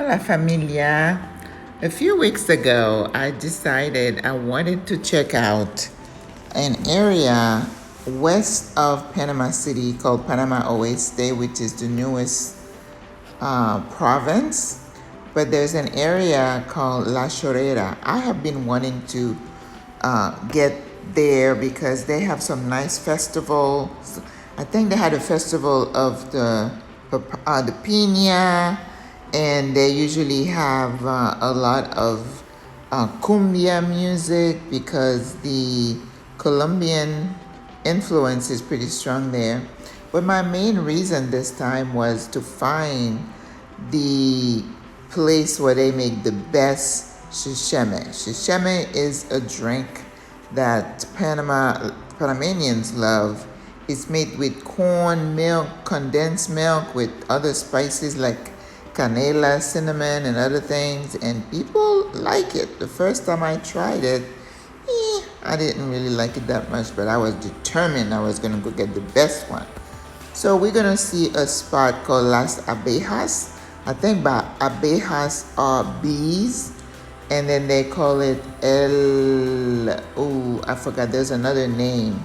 Hola familia. A few weeks ago, I decided I wanted to check out an area west of Panama City called Panama Oeste, which is the newest province. But there's an area called La Chorrera. I have been wanting to get there because they have some nice festivals. I think they had a festival of the piña, and they usually have a lot of cumbia music because the Colombian influence is pretty strong there. But my main reason this time was to find the place where they make the best chicheme. Chicheme is a drink that Panamanians love. It's made with corn milk, condensed milk, with other spices like canela, cinnamon, and other things, and people like it. The first time I tried it, I didn't really like it that much, but I was determined I was gonna go get the best one. So we're gonna see a spot called Las Abejas. I think by abejas are bees, and then they call it I forgot, there's another name.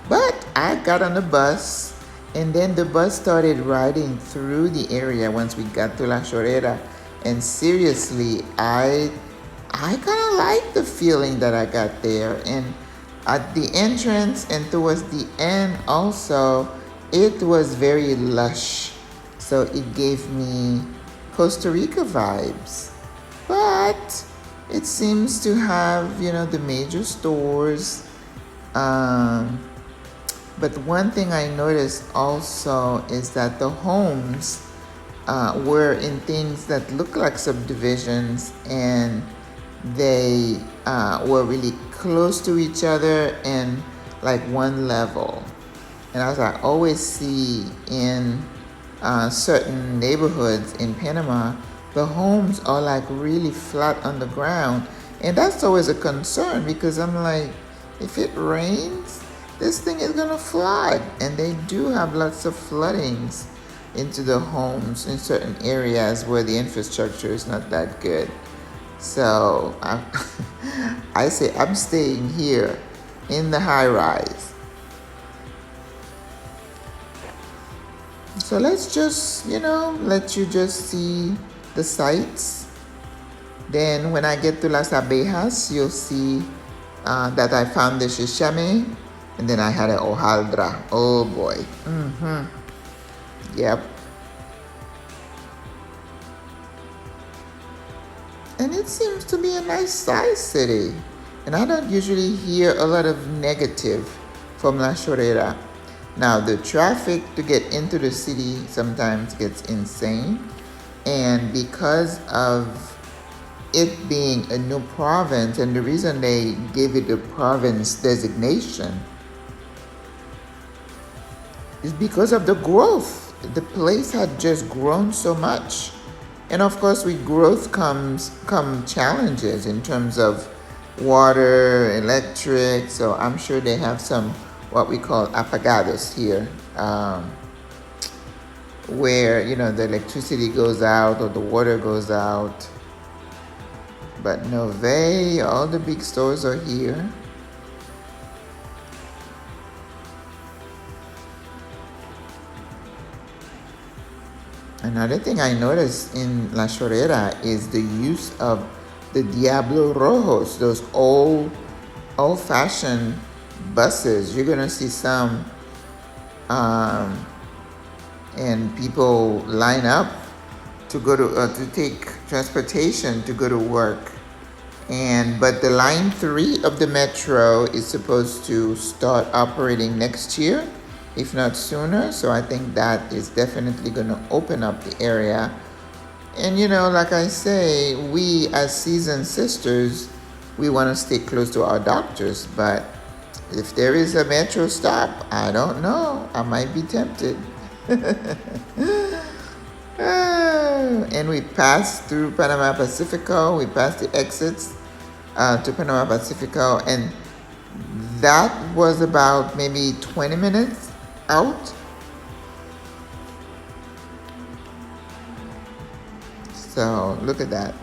But I got on the bus, and then the bus started riding through the area once we got to La Chorrera. And seriously, I kind of liked the feeling that I got there. And at the entrance and towards the end also, it was very lush. So it gave me Costa Rica vibes. But it seems to have, the major stores. But one thing I noticed also is that the homes were in things that look like subdivisions, and they were really close to each other and like one level. And as I always see in certain neighborhoods in Panama, the homes are like really flat on the ground. And that's always a concern because I'm like, if it rains, this thing is gonna flood. And they do have lots of floodings into the homes in certain areas where the infrastructure is not that good. So I say I'm staying here in the high rise. So let's just, let you just see the sights. Then when I get to Las Abejas, you'll see that I found the Chicheme, and then I had an hojaldra. Oh boy. Yep. And it seems to be a nice size city. And I don't usually hear a lot of negative from La Chorrera. Now, the traffic to get into the city sometimes gets insane. And because of it being a new province, and the reason they gave it the province designation is because of the growth. The place had just grown so much. And of course, with growth come challenges in terms of water, electric. So I'm sure they have some what we call apagados here, where the electricity goes out or the water goes out. But Nove, all the big stores are here. Another thing I noticed in La Chorrera is the use of the Diablo Rojos, those old-fashioned buses. You're gonna see some, and people line up to go to take transportation to go to work. But the line 3 of the metro is supposed to start operating next year, if not sooner. So I think that is definitely going to open up the area. And like I say, we as seasoned sisters, we want to stay close to our doctors. But if there is a metro stop, I don't know, I might be tempted. And we passed through Panama Pacifico. We passed the exits to Panama Pacifico, and that was about maybe 20 minutes out. So look at that.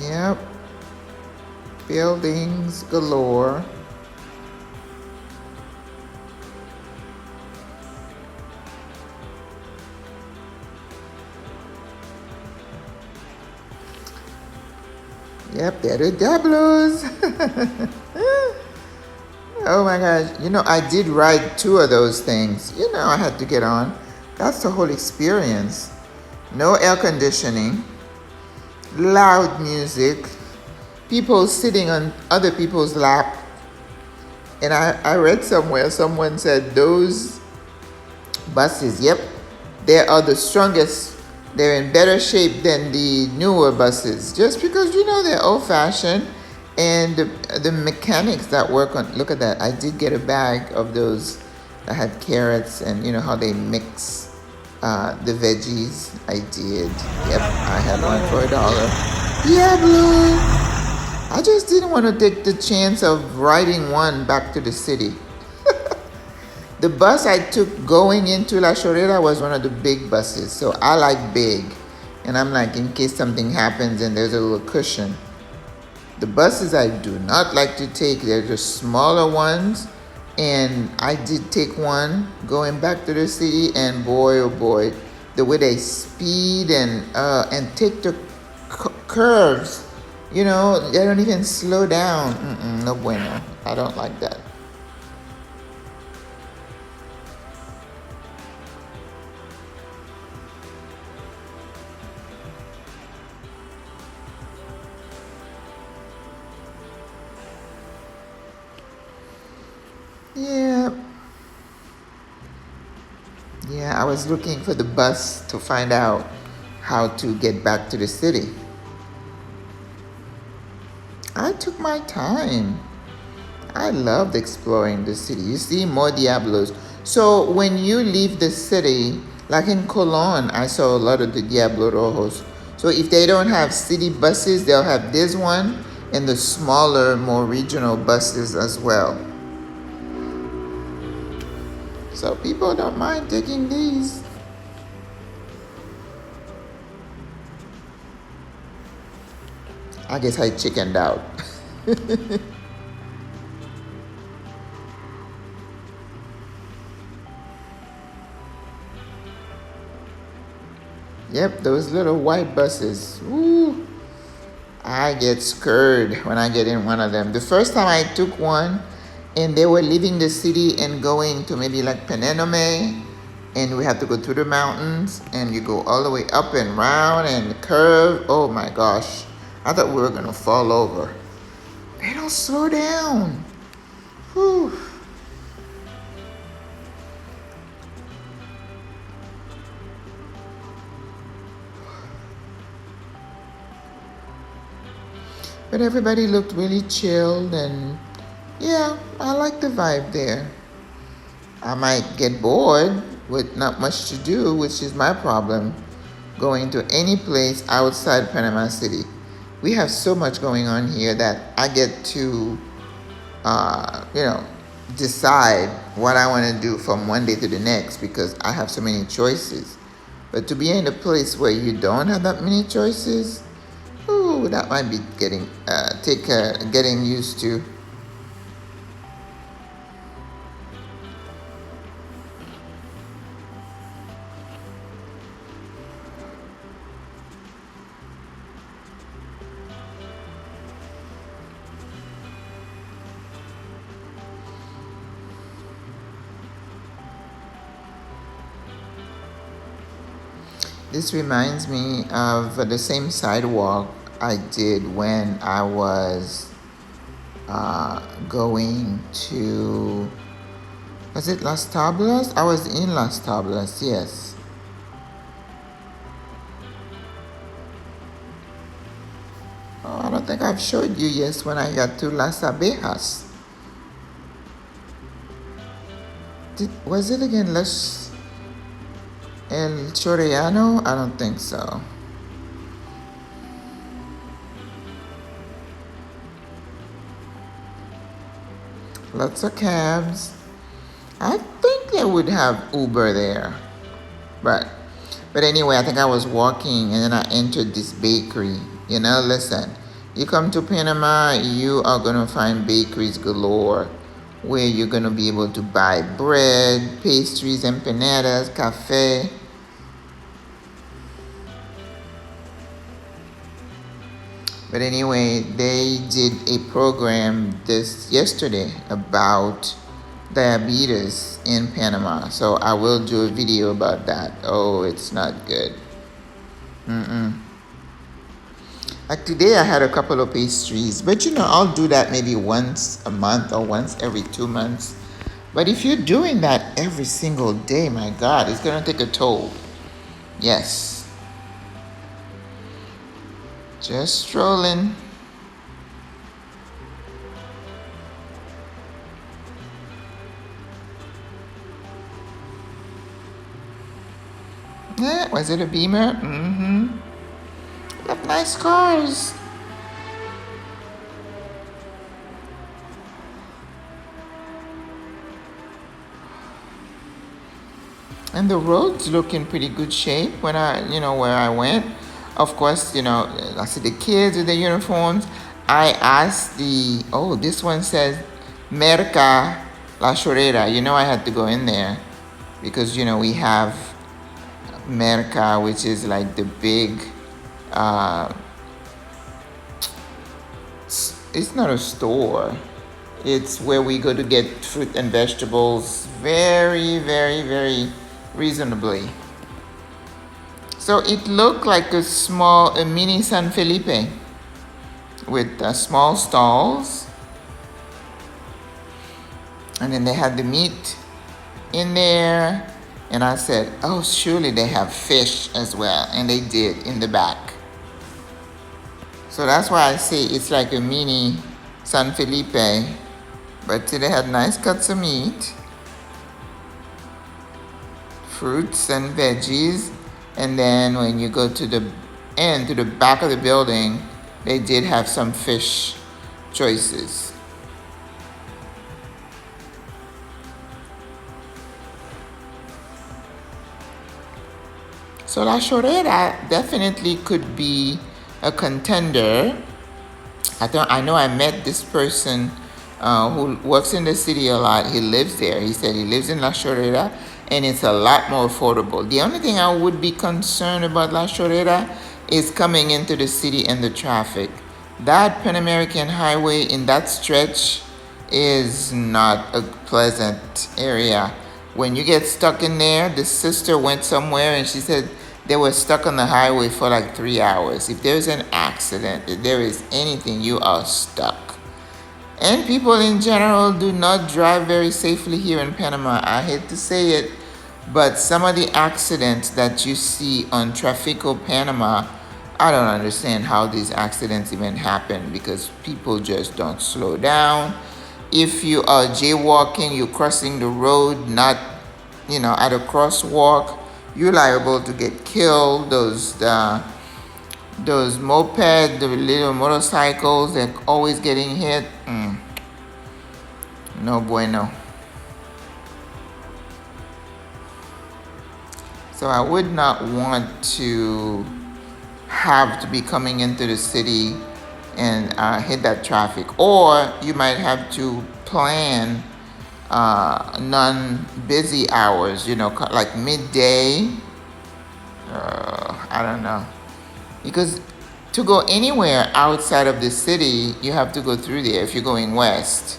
Yep. Buildings galore. Yep, they're the Diablos. Oh my gosh. You know, I did ride two of those things. You know, I had to get on. That's the whole experience. No air conditioning, loud music, people sitting on other people's lap. And I read somewhere, someone said those buses, yep, they are the strongest. They're in better shape than the newer buses, just because, you know, they're old fashioned. And the mechanics that work on, look at that. I did get a bag of those that had carrots, and you know how they mix the veggies. I did. Yep, I had one for $1. Diablo! I just didn't want to take the chance of riding one back to the city. The bus I took going into La Chorrera was one of the big buses, so I like big. And I'm like, in case something happens and there's a little cushion. The buses I do not like to take, they're the smaller ones. And I did take one going back to the city, and boy, oh boy, the way they speed and take the curves, you know, they don't even slow down. No bueno. I don't like that. Yeah. Yeah, I was looking for the bus to find out how to get back to the city. I took my time. I loved exploring the city. You see more Diablos. So when you leave the city, like in Colon, I saw a lot of the Diablo Rojos. So if they don't have city buses, they'll have this one and the smaller, more regional buses as well. So people don't mind taking these. I guess I chickened out. Yep, those little white buses. Ooh, I get scared when I get in one of them. The first time I took one, and they were leaving the city and going to maybe like Panama, and we had to go through the mountains, and you go all the way up and round and curve. Oh my gosh, I thought we were gonna fall over. They don't slow down. Whew. But everybody looked really chilled, and yeah, I like the vibe there. I might get bored with not much to do, which is my problem, going to any place outside Panama City. We have so much going on here that I get to, decide what I want to do from one day to the next, because I have so many choices. But to be in a place where you don't have that many choices, ooh, that might be getting used to. This reminds me of the same sidewalk I did when I was going to, was it Las Tablas? I was in Las Tablas, yes. Oh, I don't think I've showed you, yes, when I got to Las Abejas. Was it again Las El Chorrera? I don't think so. Lots of cabs. I think they would have Uber there. But anyway, I think I was walking and then I entered this bakery. Listen, you come to Panama, you are gonna find bakeries galore where you're gonna be able to buy bread, pastries, empanadas, cafe. But anyway, they did a program this yesterday about diabetes in Panama. So I will do a video about that. Oh, it's not good. Like today I had a couple of pastries, but I'll do that maybe once a month or once every 2 months. But if you're doing that every single day, my God, it's gonna take a toll. Yes. Just strolling. Yeah, was it a Beamer? Mm-hmm. Love nice cars. And the roads look in pretty good shape when where I went. Of course, I see the kids with the uniforms. I asked this one says Merca La Chorrera. I had to go in there because, we have Merca, which is like the big, it's not a store. It's where we go to get fruit and vegetables very, very, very reasonably. So it looked like a mini San Felipe with small stalls. And then they had the meat in there. And I said, oh, surely they have fish as well. And they did in the back. So that's why I say it's like a mini San Felipe. But they had nice cuts of meat, fruits and veggies. And then when you go to the end, to the back of the building, they did have some fish choices. So La Chorrera definitely could be a contender. I know I met this person who works in the city a lot. He lives there. He said he lives in La Chorrera, and it's a lot more affordable. The only thing I would be concerned about La Chorrera is coming into the city and the traffic. That Pan American Highway in that stretch is not a pleasant area. When you get stuck in there, the sister went somewhere and she said they were stuck on the highway for like 3 hours. If there's an accident, if there is anything, you are stuck. And people in general do not drive very safely here in Panama. I hate to say it, but some of the accidents that you see on Trafico Panama, I don't understand how these accidents even happen because people just don't slow down. If you are jaywalking, you're crossing the road, not, at a crosswalk, you're liable to get killed. Those moped, the little motorcycles, they're always getting hit. No bueno. So I would not want to have to be coming into the city and hit that traffic. Or you might have to plan non-busy hours, like midday. I don't know. Because to go anywhere outside of the city, you have to go through there if you're going west.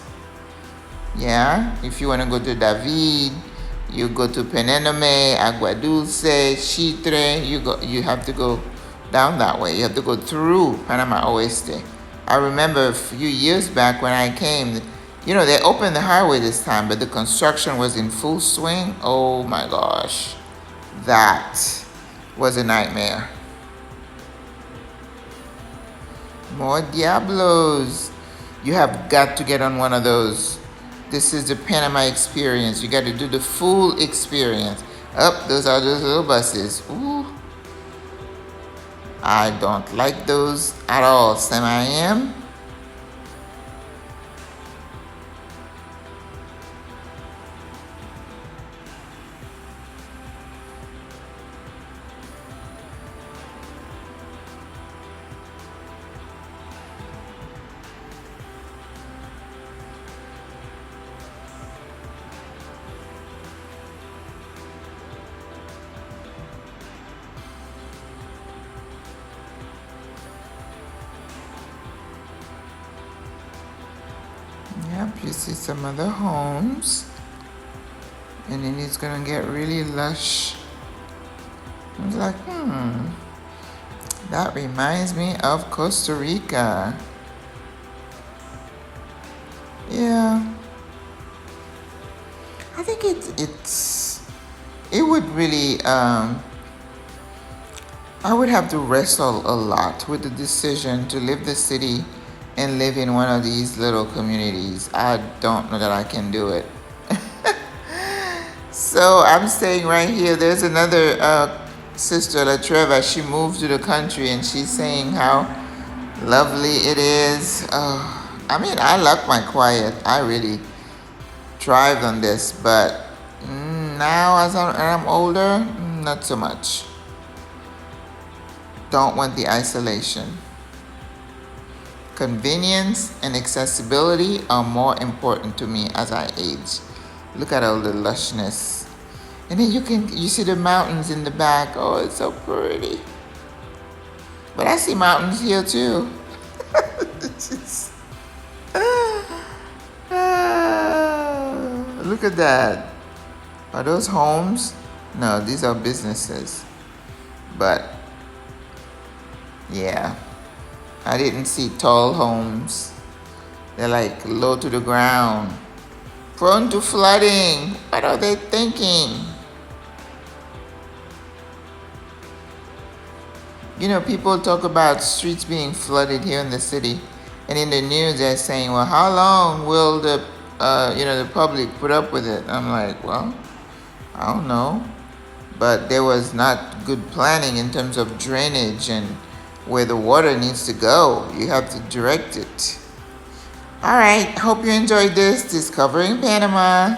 Yeah? If you want to go to David, you go to Penenome, Agua Dulce, Chitre, you have to go down that way. You have to go through Panama Oeste. I remember a few years back when I came, they opened the highway this time, but the construction was in full swing. Oh my gosh. That was a nightmare. More Diablos. You have got to get on one of those. This is the Panama experience. You got to do the full experience. Those are those little buses. Ooh. I don't like those at all. Sam, I am. You see some other homes, and then it's gonna get really lush. I was like, that reminds me of Costa Rica. Yeah, I think it would really I would have to wrestle a lot with the decision to leave the city and live in one of these little communities. I don't know that I can do it. So I'm staying right here. There's another sister, Latreva. She moved to the country and she's saying how lovely it is. I mean, I like my quiet. I really thrived on this, but now as I'm older, not so much. Don't want the isolation. Convenience and accessibility are more important to me as I age. Look at all the lushness. And then you see the mountains in the back. Oh, it's so pretty. But I see mountains here too. Look at that. Are those homes? No, these are businesses. But yeah, I didn't see tall homes. They're like low to the ground. Prone to flooding. What are they thinking? You know, people talk about streets being flooded here in the city, and in the news they're saying, well, how long will the the public put up with it? I'm like, well, I don't know. But there was not good planning in terms of drainage and where the water needs to go. You have to direct it. All right, hope you enjoyed this Discovering Panama.